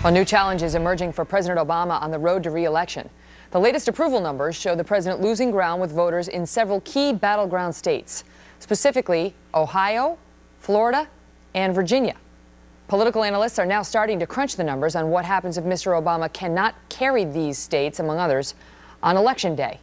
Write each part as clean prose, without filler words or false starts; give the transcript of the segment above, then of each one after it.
Well, new challenges emerging for President Obama on the road to re-election. The latest approval numbers show the president losing ground with voters in several key battleground states, specifically Ohio, Florida, and Virginia. Political analysts are now starting to crunch the numbers on what happens if Mr. Obama cannot carry these states, among others, on Election Day.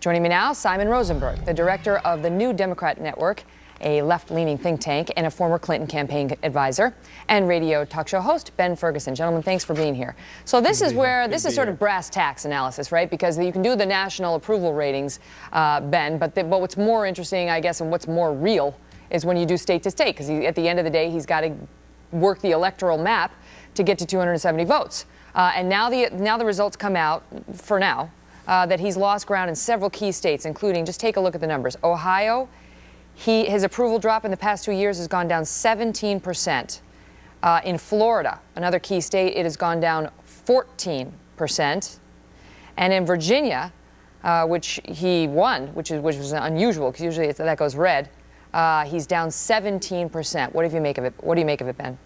Joining me now, Simon Rosenberg, the director of the New Democrat Network, a left-leaning think tank and a former Clinton campaign advisor, and radio talk show host Ben Ferguson. Gentlemen, thanks for being here. So this is sort of brass tacks analysis, right? Because you can do the national approval ratings, Ben, but what's more interesting, I guess, and what's more real is when you do state to state, because at the end of the day, he's got to work the electoral map to get to 270 votes. And now the results come out, for now, that he's lost ground in several key states, including, just take a look at the numbers, Ohio. His approval drop in the past 2 years has gone down 17%. In Florida, another key state, it has gone down 14%. And in Virginia, which he won, which was unusual because usually that goes red, he's down 17%. What do you make of it? What do you make of it, Ben?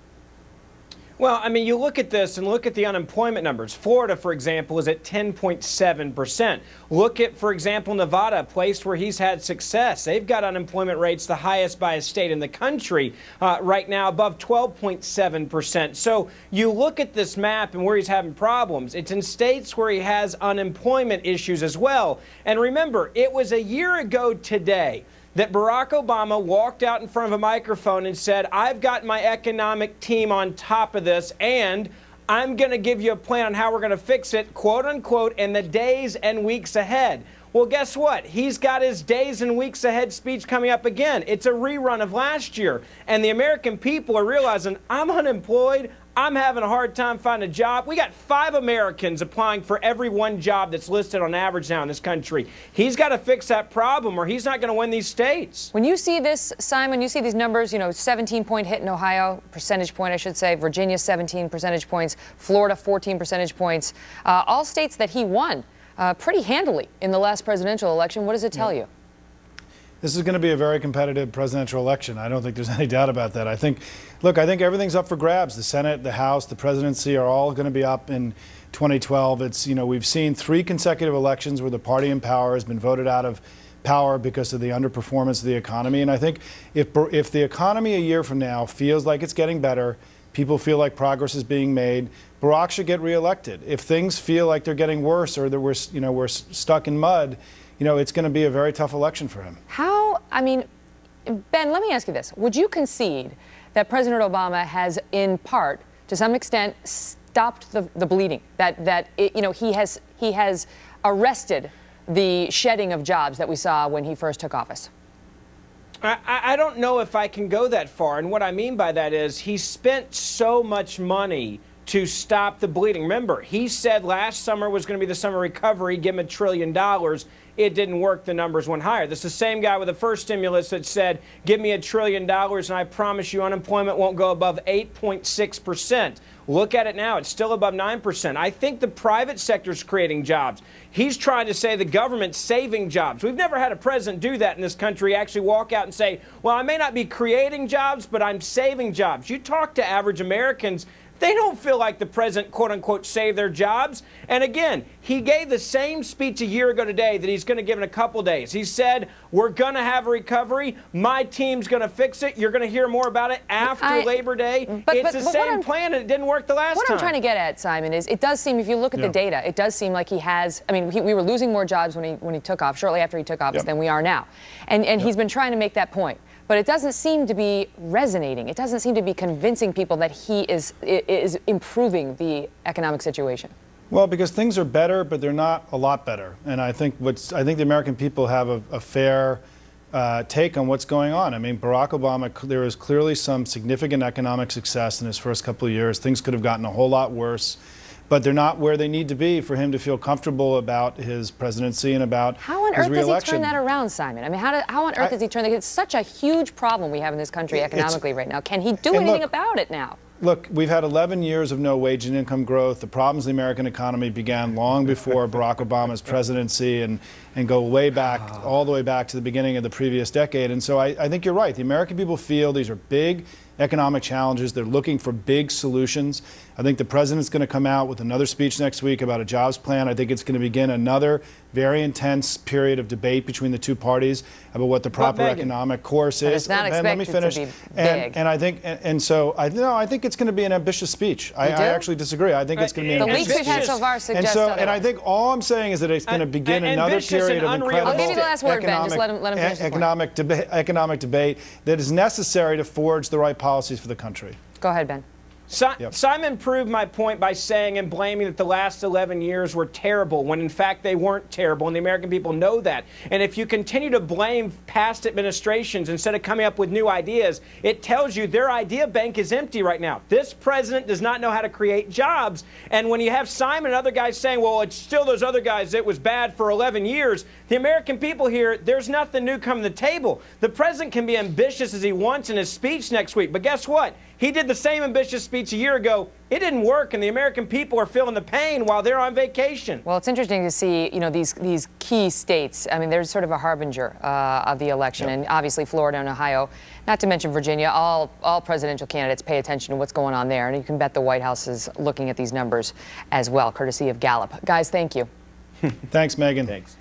Well, I mean, you look at this and look at the unemployment numbers. Florida, for example, is at 10.7%. Look at, for example, Nevada, a place where he's had success. They've got unemployment rates the highest by a state in the country right now, above 12.7%. So you look at this map and where he's having problems. It's in states where he has unemployment issues as well. And remember, it was a year ago today that Barack Obama walked out in front of a microphone and said, I've got my economic team on top of this, and I'm going to give you a plan on how we're going to fix it, quote unquote, in the days and weeks ahead. Well, guess what? He's got his days and weeks ahead speech coming up again. It's a rerun of last year. And the American people are realizing, I'm unemployed. I'm having a hard time finding a job. We got 5 Americans applying for every one job that's listed on average now in this country. He's got to fix that problem or he's not going to win these states. When you see this, Simon, you see these numbers, 17-point hit in Ohio, percentage point, I should say, Virginia 17 percentage points, Florida 14 percentage points, all states that he won pretty handily in the last presidential election. What does it tell you? This is going to be a very competitive presidential election. I don't think there's any doubt about that. I think everything's up for grabs. The Senate, the House, the presidency are all going to be up in 2012. It's, we've seen 3 consecutive elections where the party in power has been voted out of power because of the underperformance of the economy. And I think if the economy a year from now feels like it's getting better, people feel like progress is being made, Barack should get reelected. If things feel like they're getting worse or that we're stuck in mud, it's going to be a very tough election for him. Ben, let me ask you this. Would you concede that President Obama has, in part, to some extent, stopped the bleeding? He has arrested the shedding of jobs that we saw when he first took office? I don't know if I can go that far. And what I mean by that is he spent so much money to stop the bleeding. Remember, he said last summer was going to be the summer recovery, give him $1 trillion. It didn't work. The numbers went higher. This is the same guy with the first stimulus that said, give me $1 trillion and I promise you unemployment won't go above 8.6%. Look at it now. It's still above 9%. I think the private sector is creating jobs. He's trying to say the government's saving jobs. We've never had a president do that in this country, actually walk out and say, well, I may not be creating jobs, but I'm saving jobs. You talk to average Americans, they don't feel like the president, quote unquote, saved their jobs. And again, he gave the same speech a year ago today that he's going to give in a couple days. He said, we're going to have a recovery. My team's going to fix it. You're going to hear more about it after Labor Day. It's the same plan and it didn't work the last time. What I'm trying to get at, Simon, is it does seem, if you look at the data, it does seem like he has, we were losing more jobs when he took off, shortly after he took office, than we are now. And he's been trying to make that point. But it doesn't seem to be resonating. It doesn't seem to be convincing people that he is improving the economic situation. Well, because things are better, but they're not a lot better. And I think the American people have a fair take on what's going on. Barack Obama, there is clearly some significant economic success in his first couple of years. Things could have gotten a whole lot worse. But they're not where they need to be for him to feel comfortable about his presidency and about his reelection. How on earth does he turn that around, Simon? how on earth does he turn that? It's such a huge problem we have in this country economically right now. Can he do anything about it now? Look, we've had 11 years of no wage and income growth. The problems in the American economy began long before Barack Obama's presidency and go way back, all the way back to the beginning of the previous decade. And so I think you're right. The American people feel these are big, economic challenges. They're looking for big solutions. I think the president's going to come out with another speech next week about a jobs plan. I think it's going to begin another very intense period of debate between the two parties about what the proper economic course is. It's not let me finish. To be big. And I think, so I think it's going to be an ambitious speech. I actually disagree. I think it's going to be an ambitious speech. The leaks we've had so far suggest and I think all I'm saying is that it's going to begin another period of incredible I'll give you the last word, Ben. Just let him finish the economic debate that is necessary to forge the right policies for the country. Go ahead, Ben. Simon proved my point by saying and blaming that the last 11 years were terrible, when in fact they weren't terrible, and the American people know that. And if you continue to blame past administrations instead of coming up with new ideas, it tells you their idea bank is empty right now. This president does not know how to create jobs. And when you have Simon and other guys saying, well, it's still those other guys, it was bad for 11 years, the American people here, there's nothing new coming to the table. The president can be ambitious as he wants in his speech next week, but guess what? He did the same ambitious speech a year ago. It didn't work, and the American people are feeling the pain while they're on vacation. Well, it's interesting to see, these key states. I mean, there's sort of a harbinger of the election, and obviously Florida and Ohio, not to mention Virginia. All presidential candidates pay attention to what's going on there, and you can bet the White House is looking at these numbers as well, courtesy of Gallup. Guys, thank you. Thanks, Megan. Thanks.